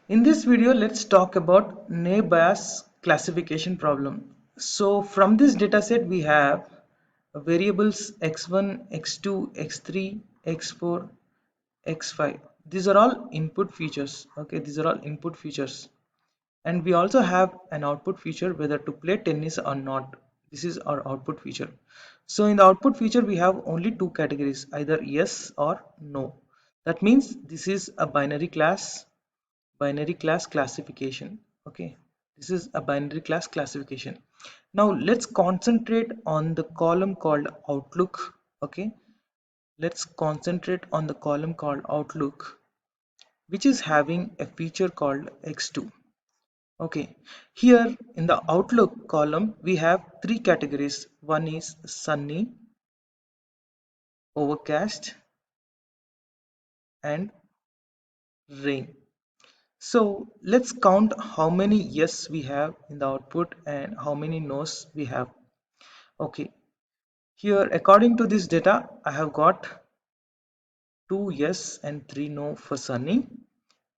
In this video, let's talk about Naive Bayes classification problem. So from this dataset, we have variables x1, x2, x3, x4, x5. These are all input features. Okay, these are all input features. And we also have an output feature whether to play tennis or not. This is our output feature. So in the output feature, we have only two categories, either yes or no. That means this is a binary class classification. Okay, this is a binary class classification. Now let's concentrate on the column called outlook. Okay, let's concentrate on the column called outlook, which is having a feature called x2. Okay, here in the outlook column we have three categories. One is sunny, overcast, and rain. So let's count how many yes we have in the output and how many no's we have. Okay, here according to this data, I have got 2 yes and 3 no for sunny,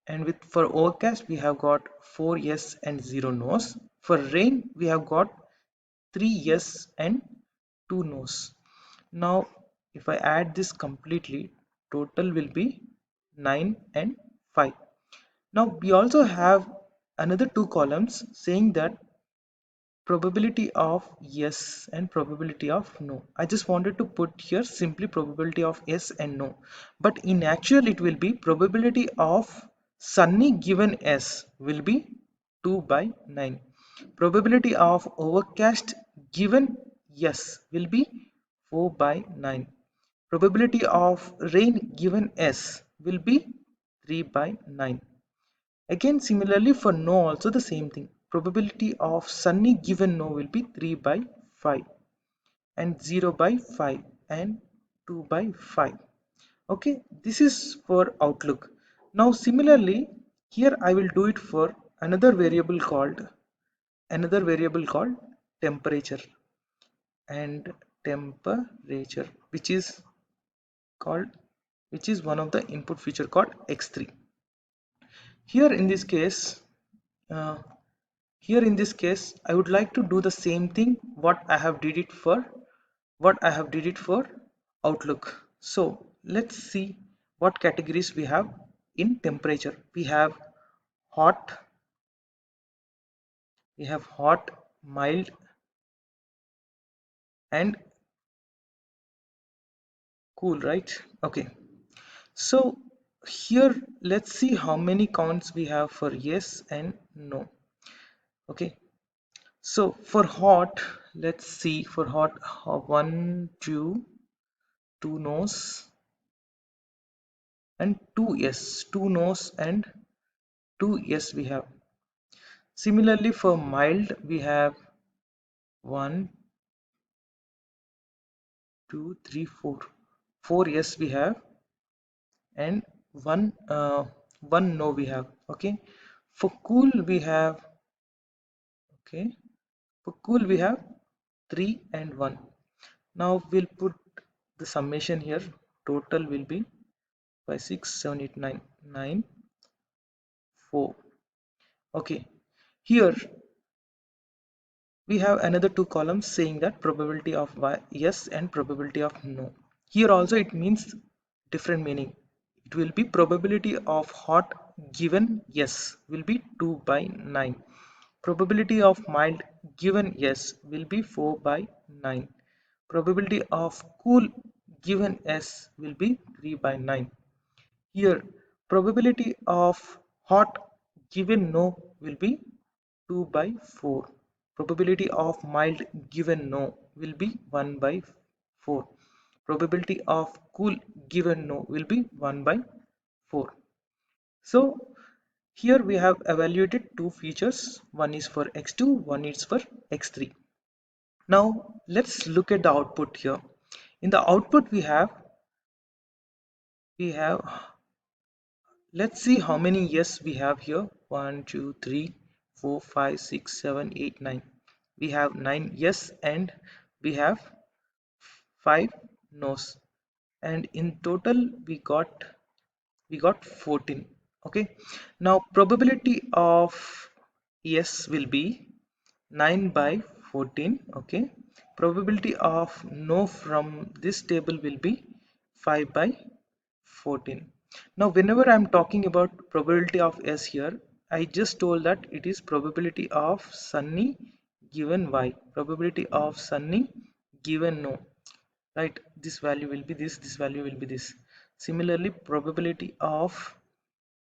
and with for overcast we have got 4 yes and 0 no's. For rain we have got 3 yes and 2 no's. Now if I add this completely, total will be 9 and 5. Now we also have another two columns saying that probability of yes and probability of no. I just wanted to put here simply probability of yes and no, but in actual it will be probability of sunny given s will be 2 by 9. Probability of overcast given yes will be 4 by 9. Probability of rain given s will be 3 by 9. Again, similarly for no also the same thing. Probability of sunny given no will be 3 by 5 and 0 by 5 and 2 by 5. Okay, this is for outlook. Now similarly, here I will do it for another variable called temperature and temperature, called which is one of the input feature called x3. Here in this case, uh, Here in this case, I would like to do the same thing what I have did it for Outlook. So let's see what categories we have in temperature. Hot, hot, mild, and cool, right? Okay. So here let's see how many counts we have for yes and no. Okay. So for hot, let's see for hot, one, two no's and two yes, two no's and two yes we have. Similarly for mild we have one, two, three, four. Four yes we have and one no we have. Okay. For cool we have okay. For cool we have three and one. Now we'll put the summation here. Total will be 5, 6, 7, 8, 9, 9, 4. Okay. Here we have another two columns saying that probability of yes and probability of no. Here also it means different meaning. It will be probability of hot given yes will be 2 by 9. Probability of mild given yes will be 4 by 9. Probability of cool given s will be 3 by 9. Here probability of hot given no will be 2 by 4. Probability of mild given no will be 1 by 4. Probability of cool given no will be 1 by 4. So here we have evaluated two features. One is for x2, one is for x3. Now let's look at the output here. In the output we have let's see how many yes we have here. 1, 2, 3, 4, 5, 6, 7, 8, 9. We have 9 yes and we have 5 no's. And in total we got 14. Okay, now probability of yes will be 9 by 14. Okay, probability of no from this table will be 5 by 14. Now whenever I'm talking about probability of S here, I just told that it is probability of Sunny given Y, probability of Sunny given no, right? This value will be this value will be this. Similarly, probability of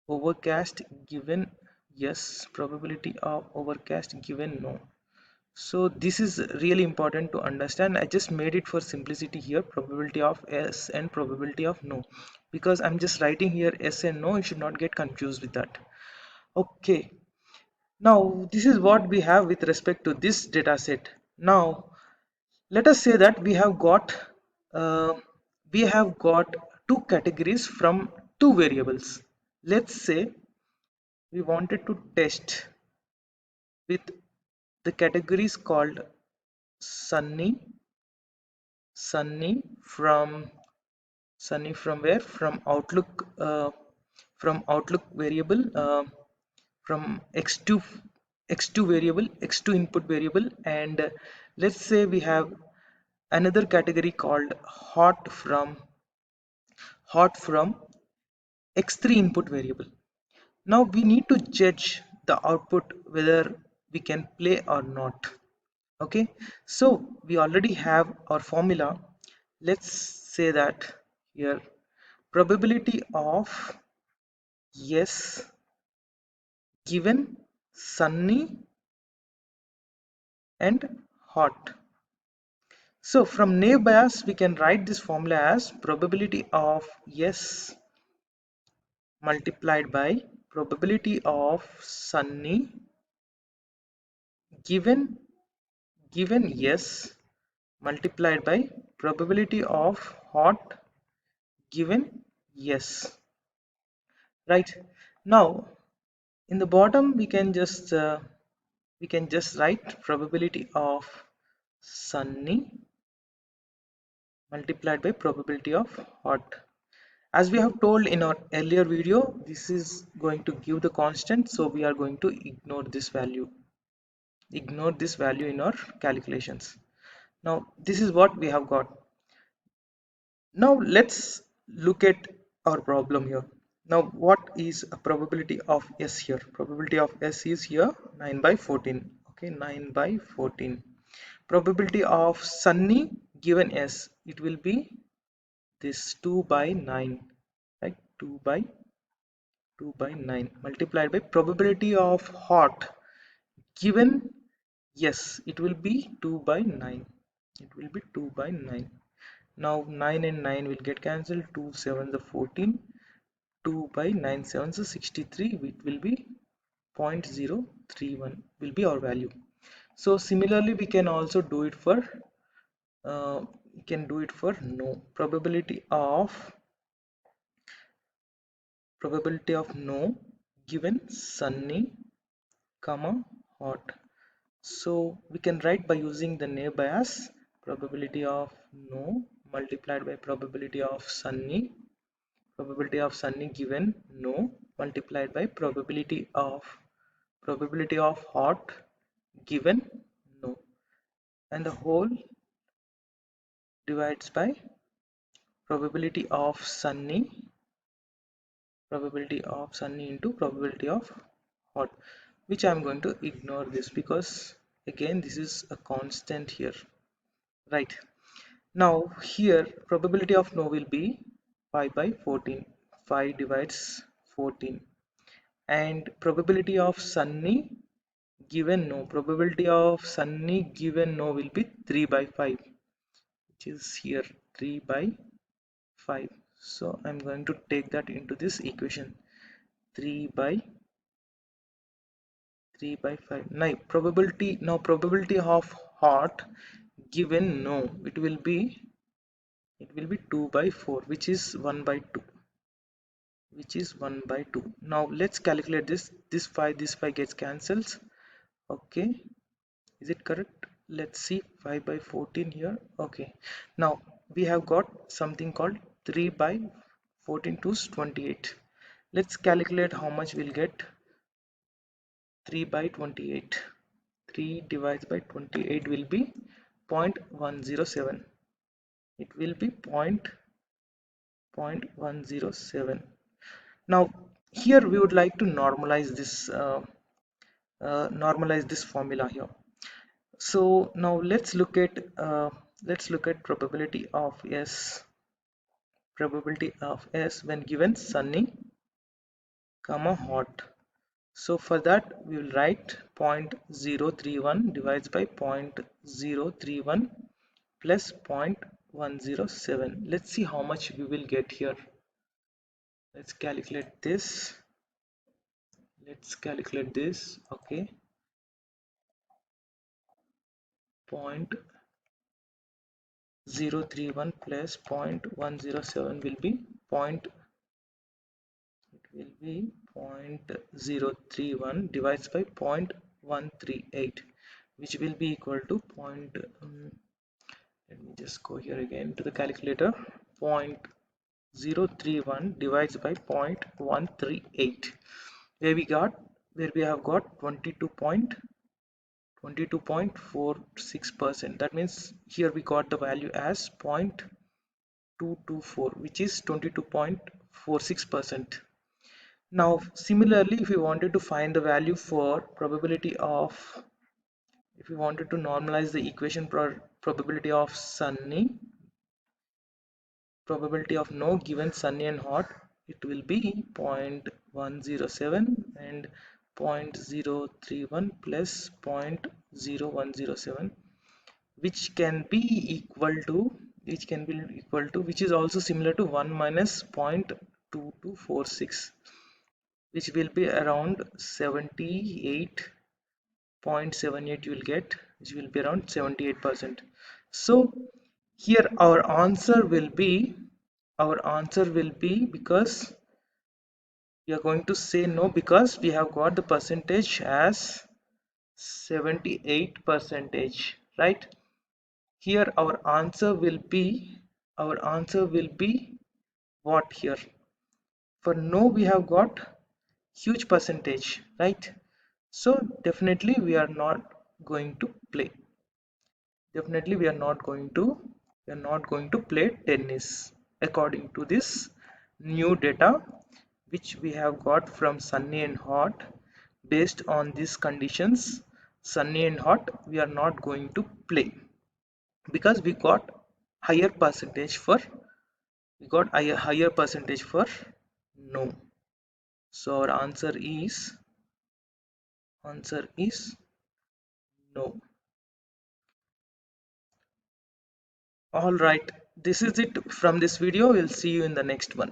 overcast given yes, probability of overcast given no. So this is really important to understand. I just made it for simplicity here, probability of yes and probability of no, because I'm just writing here yes and no. You should not get confused with that. Okay, now this is what we have with respect to this data set. Now let us say that uh, we have got two categories from two variables. Let's say we wanted to test with the categories called sunny, sunny from sunny from where, from outlook variable, from x2 variable, x2 input variable, and let's say we have another category called hot from x3 input variable. Now we need to judge the output whether we can play or not. Okay, so we already have our formula. Let's say that here probability of yes given sunny and hot. So from naive Bayes we can write this formula as probability of yes multiplied by probability of sunny given yes multiplied by probability of hot given yes, right? Now in the bottom we can just write probability of sunny multiplied by probability of hot. As we have told in our earlier video, this is going to give the constant, so we are going to ignore this value in our calculations. Now this is what we have got. Now let's look at our problem here. Now what is a probability of S here? Probability of S is here 9 by 14. Okay, 9 by 14. Probability of sunny given S, it will be this 2 by 9, right? 2 by 9 multiplied by probability of hot given yes, it will be 2 by 9. It will be 2 by 9. Now 9 and 9 will get cancelled. 2 7 the 14. 2 by 9 7 is 63. It will be 0.031 will be our value. So similarly we can also do it for no. Probability of no given sunny comma hot. So we can write by using the naive Bayes, probability of no multiplied by probability of sunny given no multiplied by probability of hot given no, and the whole divides by probability of sunny into probability of hot, which I'm going to ignore this because again this is a constant here, right? Now here probability of no will be 5 by 14. 5 divides 14. And probability of sunny given no, probability of sunny given no will be 3 by 5, which is here 3 by 5. So I'm going to take that into this equation, 3 by 5. Now probability of hot given no, it will be 2 by 4, which is 1 by 2, now let's calculate this 5 gets cancels. Okay, is it correct? Let's see, 5 by 14 here. Okay, now we have got something called 3 by 14 to 28. Let's calculate how much we'll get. 3 by 28. 3 divided by 28 will be 0.107. It will be 0.107. Now here we would like to normalize this formula here. So now let's look at probability of S when given sunny comma hot. So for that we will write 0.031 divided by 0.031 plus 0.107. Let's see how much we will get here. Let's calculate this. Okay, 0.031 plus 0.107 will be point it will be 0.031 divided by 0.138, which will be equal to let me just go here again to the calculator. 0.031 divided by 0.138, where we have got 22.46%. That means here we got the value as 0.224, which is 22.46%. Now similarly, if we wanted to find the value for probability of, if we wanted to normalize the equation probability of no given sunny and hot, it will be 0.107 and 0.031 plus 0.0107, which can be equal to which is also similar to 1 minus 0.2246, which will be around 78.78. You will get, which will be around 78%. So here our answer will be because we are going to say no, because we have got the percentage as 78 percentage, right? Here our answer will be what here? For no we have got huge percentage, right? So definitely we are not going to play. Definitely we are not going to play tennis according to this new data which we have got from sunny and hot. Based on these conditions, sunny and hot, we are not going to play because higher percentage for we got a higher percentage for no. So our answer is no. All right, this is it from this video. We'll see you in the next one.